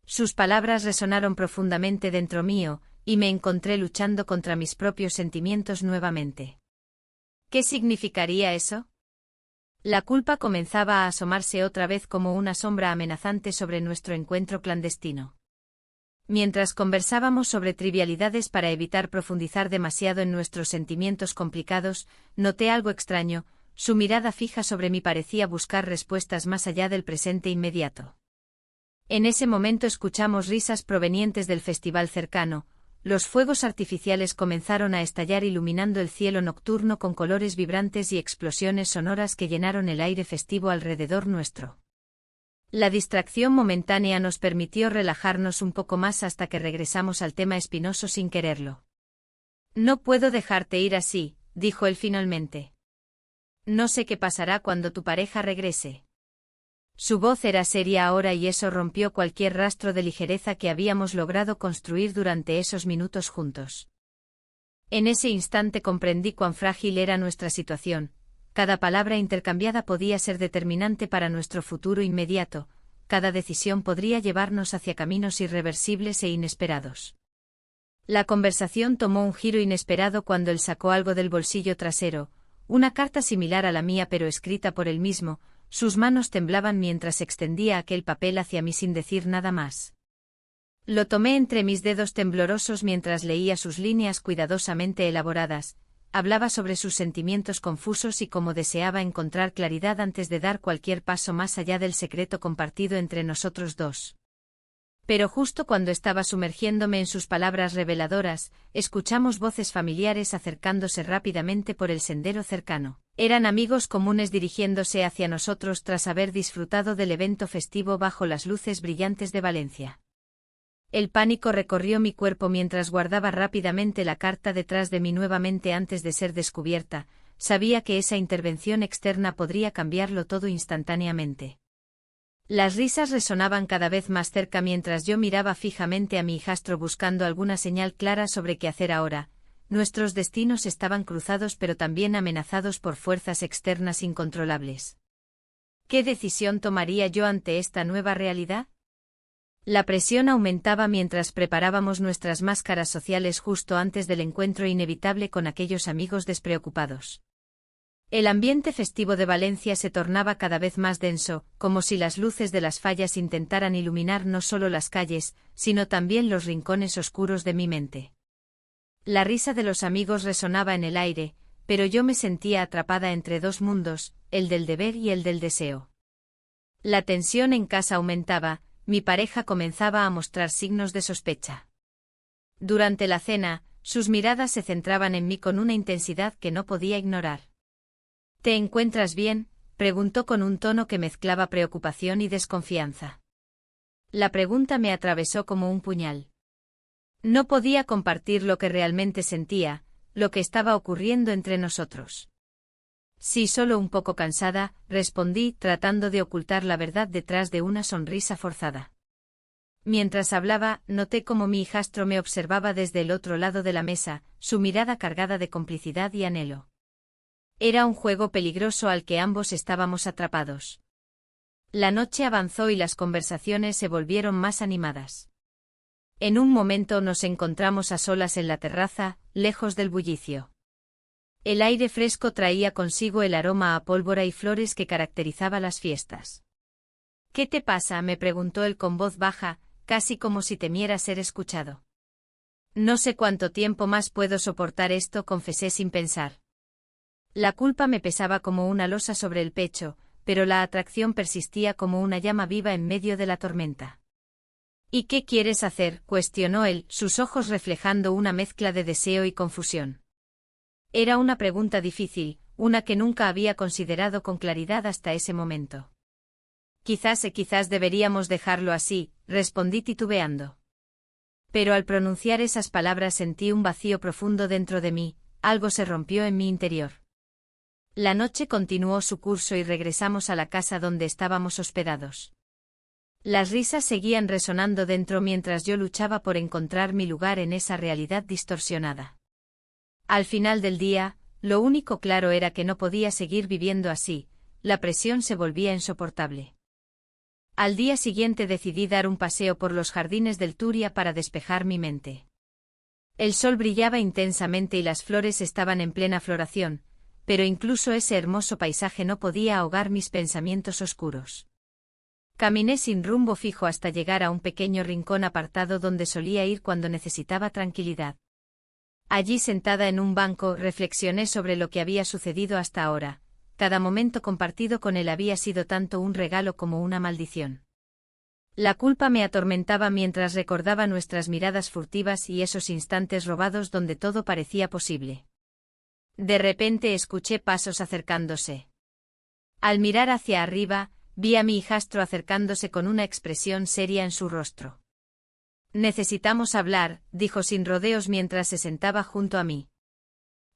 Sus palabras resonaron profundamente dentro mío, y me encontré luchando contra mis propios sentimientos nuevamente. ¿Qué significaría eso? La culpa comenzaba a asomarse otra vez como una sombra amenazante sobre nuestro encuentro clandestino. Mientras conversábamos sobre trivialidades para evitar profundizar demasiado en nuestros sentimientos complicados, noté algo extraño. Su mirada fija sobre mí parecía buscar respuestas más allá del presente inmediato. En ese momento escuchamos risas provenientes del festival cercano. Los fuegos artificiales comenzaron a estallar iluminando el cielo nocturno con colores vibrantes y explosiones sonoras que llenaron el aire festivo alrededor nuestro. La distracción momentánea nos permitió relajarnos un poco más hasta que regresamos al tema espinoso sin quererlo. No puedo dejarte ir así, dijo él finalmente. No sé qué pasará cuando tu pareja regrese. Su voz era seria ahora y eso rompió cualquier rastro de ligereza que habíamos logrado construir durante esos minutos juntos. En ese instante comprendí cuán frágil era nuestra situación. Cada palabra intercambiada podía ser determinante para nuestro futuro inmediato, cada decisión podría llevarnos hacia caminos irreversibles e inesperados. La conversación tomó un giro inesperado cuando él sacó algo del bolsillo trasero, una carta similar a la mía pero escrita por él mismo. Sus manos temblaban mientras extendía aquel papel hacia mí sin decir nada más. Lo tomé entre mis dedos temblorosos mientras leía sus líneas cuidadosamente elaboradas. Hablaba sobre sus sentimientos confusos y cómo deseaba encontrar claridad antes de dar cualquier paso más allá del secreto compartido entre nosotros dos. Pero justo cuando estaba sumergiéndome en sus palabras reveladoras, escuchamos voces familiares acercándose rápidamente por el sendero cercano. Eran amigos comunes dirigiéndose hacia nosotros tras haber disfrutado del evento festivo bajo las luces brillantes de Valencia. El pánico recorrió mi cuerpo mientras guardaba rápidamente la carta detrás de mí nuevamente antes de ser descubierta. Sabía que esa intervención externa podría cambiarlo todo instantáneamente. Las risas resonaban cada vez más cerca mientras yo miraba fijamente a mi hijastro buscando alguna señal clara sobre qué hacer ahora. Nuestros destinos estaban cruzados pero también amenazados por fuerzas externas incontrolables. ¿Qué decisión tomaría yo ante esta nueva realidad? La presión aumentaba mientras preparábamos nuestras máscaras sociales justo antes del encuentro inevitable con aquellos amigos despreocupados. El ambiente festivo de Valencia se tornaba cada vez más denso, como si las luces de las fallas intentaran iluminar no solo las calles, sino también los rincones oscuros de mi mente. La risa de los amigos resonaba en el aire, pero yo me sentía atrapada entre dos mundos, el del deber y el del deseo. La tensión en casa aumentaba, mi pareja comenzaba a mostrar signos de sospecha. Durante la cena, sus miradas se centraban en mí con una intensidad que no podía ignorar. ¿Te encuentras bien?, preguntó con un tono que mezclaba preocupación y desconfianza. La pregunta me atravesó como un puñal. No podía compartir lo que realmente sentía, lo que estaba ocurriendo entre nosotros. Sí, solo un poco cansada, respondí, tratando de ocultar la verdad detrás de una sonrisa forzada. Mientras hablaba, noté cómo mi hijastro me observaba desde el otro lado de la mesa, su mirada cargada de complicidad y anhelo. Era un juego peligroso al que ambos estábamos atrapados. La noche avanzó y las conversaciones se volvieron más animadas. En un momento nos encontramos a solas en la terraza, lejos del bullicio. El aire fresco traía consigo el aroma a pólvora y flores que caracterizaba las fiestas. «¿Qué te pasa?», me preguntó él con voz baja, casi como si temiera ser escuchado. «No sé cuánto tiempo más puedo soportar esto», confesé sin pensar. La culpa me pesaba como una losa sobre el pecho, pero la atracción persistía como una llama viva en medio de la tormenta. «¿Y qué quieres hacer?», cuestionó él, sus ojos reflejando una mezcla de deseo y confusión. Era una pregunta difícil, una que nunca había considerado con claridad hasta ese momento. «Quizás deberíamos dejarlo así», respondí titubeando. Pero al pronunciar esas palabras sentí un vacío profundo dentro de mí, algo se rompió en mi interior. La noche continuó su curso y regresamos a la casa donde estábamos hospedados. Las risas seguían resonando dentro mientras yo luchaba por encontrar mi lugar en esa realidad distorsionada. Al final del día, lo único claro era que no podía seguir viviendo así, la presión se volvía insoportable. Al día siguiente decidí dar un paseo por los jardines del Turia para despejar mi mente. El sol brillaba intensamente y las flores estaban en plena floración, pero incluso ese hermoso paisaje no podía ahogar mis pensamientos oscuros. Caminé sin rumbo fijo hasta llegar a un pequeño rincón apartado donde solía ir cuando necesitaba tranquilidad. Allí sentada en un banco reflexioné sobre lo que había sucedido hasta ahora. Cada momento compartido con él había sido tanto un regalo como una maldición. La culpa me atormentaba mientras recordaba nuestras miradas furtivas y esos instantes robados donde todo parecía posible. De repente escuché pasos acercándose. Al mirar hacia arriba, vi a mi hijastro acercándose con una expresión seria en su rostro. «Necesitamos hablar», dijo sin rodeos mientras se sentaba junto a mí.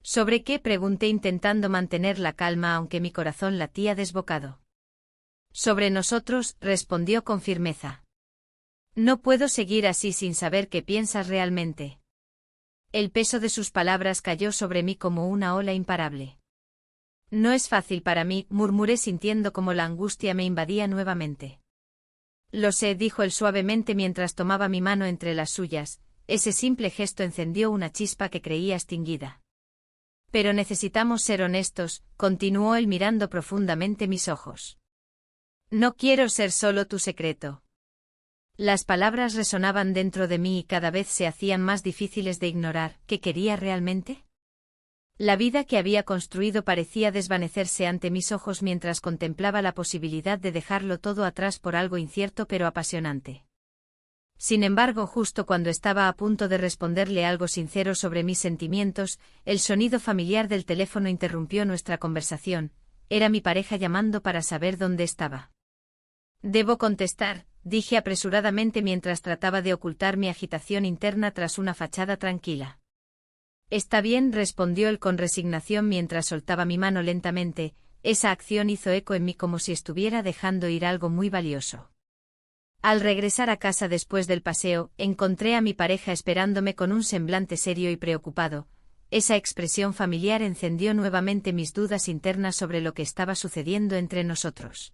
«¿Sobre qué?», pregunté intentando mantener la calma aunque mi corazón latía desbocado. «Sobre nosotros», respondió con firmeza. «No puedo seguir así sin saber qué piensas realmente». El peso de sus palabras cayó sobre mí como una ola imparable. «No es fácil para mí», murmuré sintiendo como la angustia me invadía nuevamente. «Lo sé», dijo él suavemente mientras tomaba mi mano entre las suyas, ese simple gesto encendió una chispa que creía extinguida. «Pero necesitamos ser honestos», continuó él mirando profundamente mis ojos. «No quiero ser solo tu secreto». Las palabras resonaban dentro de mí y cada vez se hacían más difíciles de ignorar. ¿Qué quería realmente? La vida que había construido parecía desvanecerse ante mis ojos mientras contemplaba la posibilidad de dejarlo todo atrás por algo incierto pero apasionante. Sin embargo, justo cuando estaba a punto de responderle algo sincero sobre mis sentimientos, el sonido familiar del teléfono interrumpió nuestra conversación. Era mi pareja llamando para saber dónde estaba. «Debo contestar», dije apresuradamente mientras trataba de ocultar mi agitación interna tras una fachada tranquila. «Está bien», respondió él con resignación mientras soltaba mi mano lentamente. Esa acción hizo eco en mí como si estuviera dejando ir algo muy valioso. Al regresar a casa después del paseo, encontré a mi pareja esperándome con un semblante serio y preocupado. Esa expresión familiar encendió nuevamente mis dudas internas sobre lo que estaba sucediendo entre nosotros.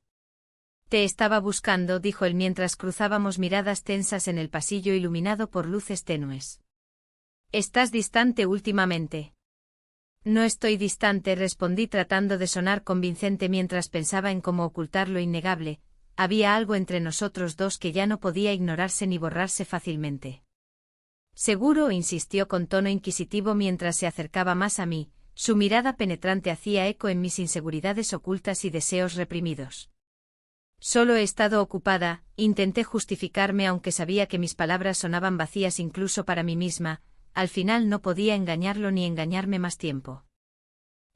«Te estaba buscando», dijo él mientras cruzábamos miradas tensas en el pasillo iluminado por luces tenues. «¿Estás distante últimamente?» «No estoy distante», respondí tratando de sonar convincente mientras pensaba en cómo ocultar lo innegable. Había algo entre nosotros dos que ya no podía ignorarse ni borrarse fácilmente. «Seguro», insistió con tono inquisitivo mientras se acercaba más a mí, su mirada penetrante hacía eco en mis inseguridades ocultas y deseos reprimidos. «Solo he estado ocupada», intenté justificarme aunque sabía que mis palabras sonaban vacías incluso para mí misma. Al final no podía engañarlo ni engañarme más tiempo.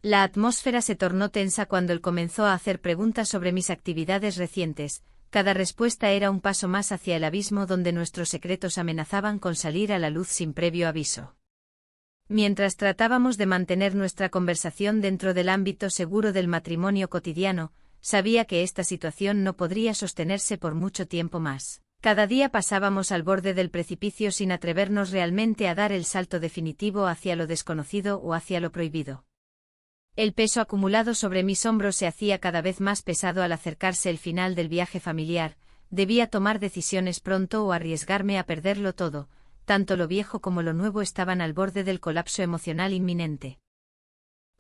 La atmósfera se tornó tensa cuando él comenzó a hacer preguntas sobre mis actividades recientes. Cada respuesta era un paso más hacia el abismo donde nuestros secretos amenazaban con salir a la luz sin previo aviso. Mientras tratábamos de mantener nuestra conversación dentro del ámbito seguro del matrimonio cotidiano, sabía que esta situación no podría sostenerse por mucho tiempo más. Cada día pasábamos al borde del precipicio sin atrevernos realmente a dar el salto definitivo hacia lo desconocido o hacia lo prohibido. El peso acumulado sobre mis hombros se hacía cada vez más pesado al acercarse el final del viaje familiar. Debía tomar decisiones pronto o arriesgarme a perderlo todo. Tanto lo viejo como lo nuevo estaban al borde del colapso emocional inminente.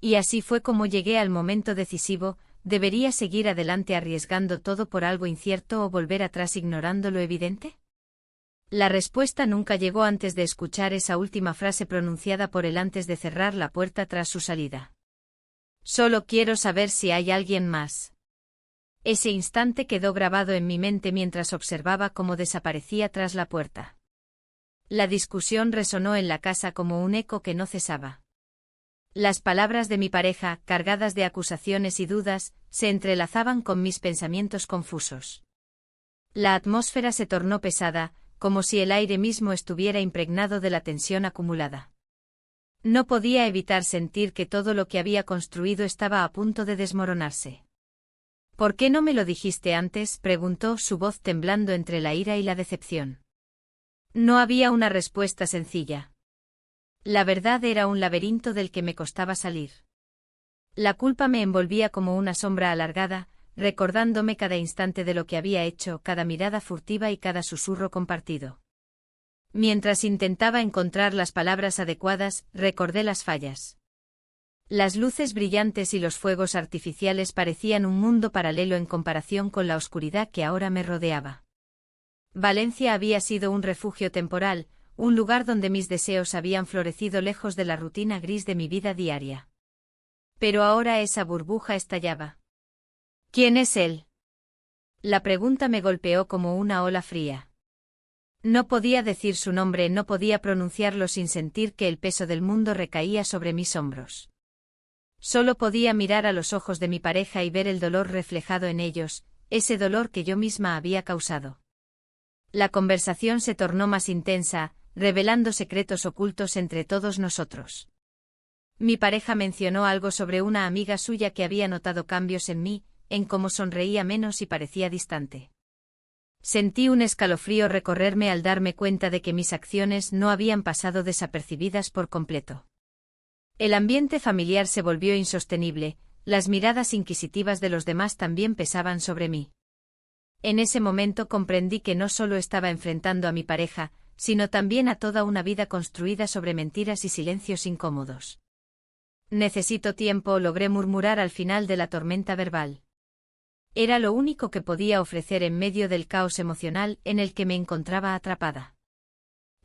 Y así fue como llegué al momento decisivo. ¿Debería seguir adelante arriesgando todo por algo incierto o volver atrás ignorando lo evidente? La respuesta nunca llegó antes de escuchar esa última frase pronunciada por él antes de cerrar la puerta tras su salida. Solo quiero saber si hay alguien más. Ese instante quedó grabado en mi mente mientras observaba cómo desaparecía tras la puerta. La discusión resonó en la casa como un eco que no cesaba. Las palabras de mi pareja, cargadas de acusaciones y dudas, se entrelazaban con mis pensamientos confusos. La atmósfera se tornó pesada, como si el aire mismo estuviera impregnado de la tensión acumulada. No podía evitar sentir que todo lo que había construido estaba a punto de desmoronarse. ¿Por qué no me lo dijiste antes?, preguntó, su voz temblando entre la ira y la decepción. No había una respuesta sencilla. La verdad era un laberinto del que me costaba salir. La culpa me envolvía como una sombra alargada, recordándome cada instante de lo que había hecho, cada mirada furtiva y cada susurro compartido. Mientras intentaba encontrar las palabras adecuadas, recordé las fallas. Las luces brillantes y los fuegos artificiales parecían un mundo paralelo en comparación con la oscuridad que ahora me rodeaba. Valencia había sido un refugio temporal, un lugar donde mis deseos habían florecido lejos de la rutina gris de mi vida diaria. Pero ahora esa burbuja estallaba. ¿Quién es él? La pregunta me golpeó como una ola fría. No podía decir su nombre, no podía pronunciarlo sin sentir que el peso del mundo recaía sobre mis hombros. Solo podía mirar a los ojos de mi pareja y ver el dolor reflejado en ellos, ese dolor que yo misma había causado. La conversación se tornó más intensa, revelando secretos ocultos entre todos nosotros. Mi pareja mencionó algo sobre una amiga suya que había notado cambios en mí, en cómo sonreía menos y parecía distante. Sentí un escalofrío recorrerme al darme cuenta de que mis acciones no habían pasado desapercibidas por completo. El ambiente familiar se volvió insostenible, las miradas inquisitivas de los demás también pesaban sobre mí. En ese momento comprendí que no solo estaba enfrentando a mi pareja, sino también a toda una vida construida sobre mentiras y silencios incómodos. Necesito tiempo, logré murmurar al final de la tormenta verbal. Era lo único que podía ofrecer en medio del caos emocional en el que me encontraba atrapada.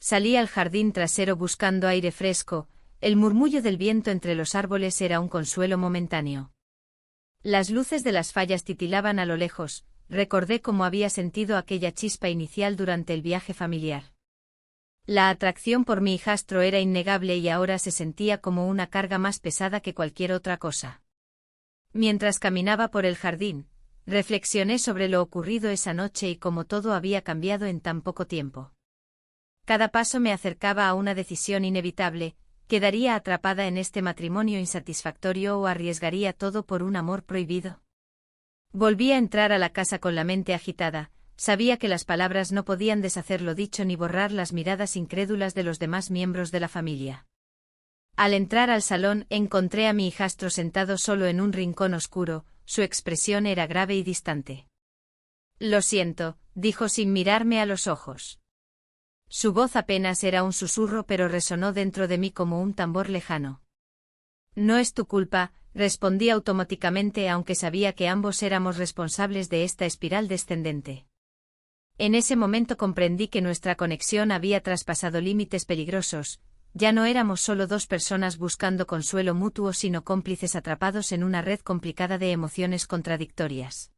Salí al jardín trasero buscando aire fresco, el murmullo del viento entre los árboles era un consuelo momentáneo. Las luces de las fallas titilaban a lo lejos, recordé cómo había sentido aquella chispa inicial durante el viaje familiar. La atracción por mi hijastro era innegable y ahora se sentía como una carga más pesada que cualquier otra cosa. Mientras caminaba por el jardín, reflexioné sobre lo ocurrido esa noche y cómo todo había cambiado en tan poco tiempo. Cada paso me acercaba a una decisión inevitable: ¿quedaría atrapada en este matrimonio insatisfactorio o arriesgaría todo por un amor prohibido? Volví a entrar a la casa con la mente agitada, sabía que las palabras no podían deshacer lo dicho ni borrar las miradas incrédulas de los demás miembros de la familia. Al entrar al salón encontré a mi hijastro sentado solo en un rincón oscuro, su expresión era grave y distante. Lo siento, dijo sin mirarme a los ojos. Su voz apenas era un susurro pero resonó dentro de mí como un tambor lejano. No es tu culpa, respondí automáticamente aunque sabía que ambos éramos responsables de esta espiral descendente. En ese momento comprendí que nuestra conexión había traspasado límites peligrosos. Ya no éramos solo dos personas buscando consuelo mutuo sino cómplices atrapados en una red complicada de emociones contradictorias.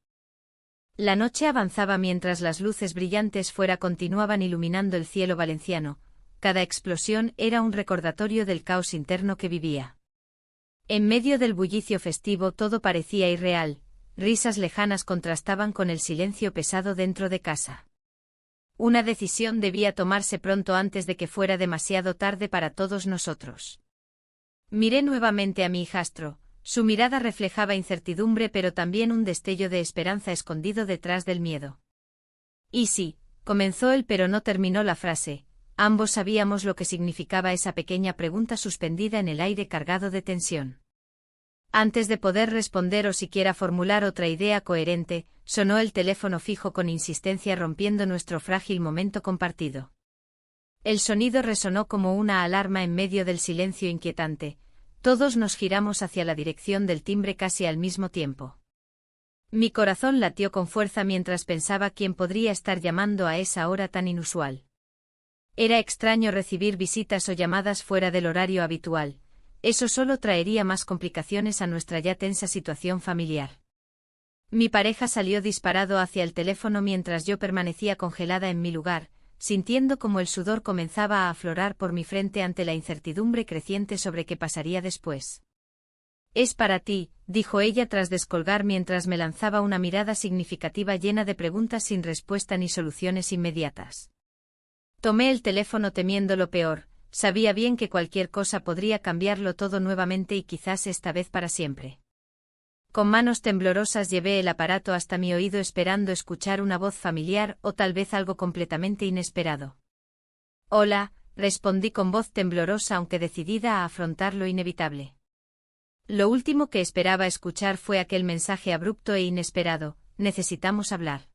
La noche avanzaba mientras las luces brillantes fuera continuaban iluminando el cielo valenciano. Cada explosión era un recordatorio del caos interno que vivía. En medio del bullicio festivo todo parecía irreal, risas lejanas contrastaban con el silencio pesado dentro de casa. Una decisión debía tomarse pronto antes de que fuera demasiado tarde para todos nosotros. Miré nuevamente a mi hijastro, su mirada reflejaba incertidumbre pero también un destello de esperanza escondido detrás del miedo. ¿Y sí? Comenzó él pero no terminó la frase. Ambos sabíamos lo que significaba esa pequeña pregunta suspendida en el aire cargado de tensión. Antes de poder responder o siquiera formular otra idea coherente, sonó el teléfono fijo con insistencia rompiendo nuestro frágil momento compartido. El sonido resonó como una alarma en medio del silencio inquietante. Todos nos giramos hacia la dirección del timbre casi al mismo tiempo. Mi corazón latió con fuerza mientras pensaba quién podría estar llamando a esa hora tan inusual. Era extraño recibir visitas o llamadas fuera del horario habitual. Eso solo traería más complicaciones a nuestra ya tensa situación familiar. Mi pareja salió disparado hacia el teléfono mientras yo permanecía congelada en mi lugar, sintiendo como el sudor comenzaba a aflorar por mi frente ante la incertidumbre creciente sobre qué pasaría después. «Es para ti», dijo ella tras descolgar mientras me lanzaba una mirada significativa llena de preguntas sin respuesta ni soluciones inmediatas. Tomé el teléfono temiendo lo peor, sabía bien que cualquier cosa podría cambiarlo todo nuevamente y quizás esta vez para siempre. Con manos temblorosas llevé el aparato hasta mi oído esperando escuchar una voz familiar o tal vez algo completamente inesperado. «Hola», respondí con voz temblorosa aunque decidida a afrontar lo inevitable. Lo último que esperaba escuchar fue aquel mensaje abrupto e inesperado: «Necesitamos hablar».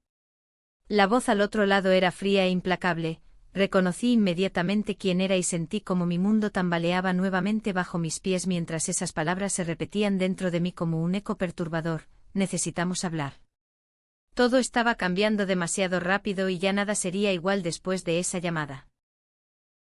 La voz al otro lado era fría e implacable. Reconocí inmediatamente quién era y sentí como mi mundo tambaleaba nuevamente bajo mis pies mientras esas palabras se repetían dentro de mí como un eco perturbador: «Necesitamos hablar». Todo estaba cambiando demasiado rápido y ya nada sería igual después de esa llamada.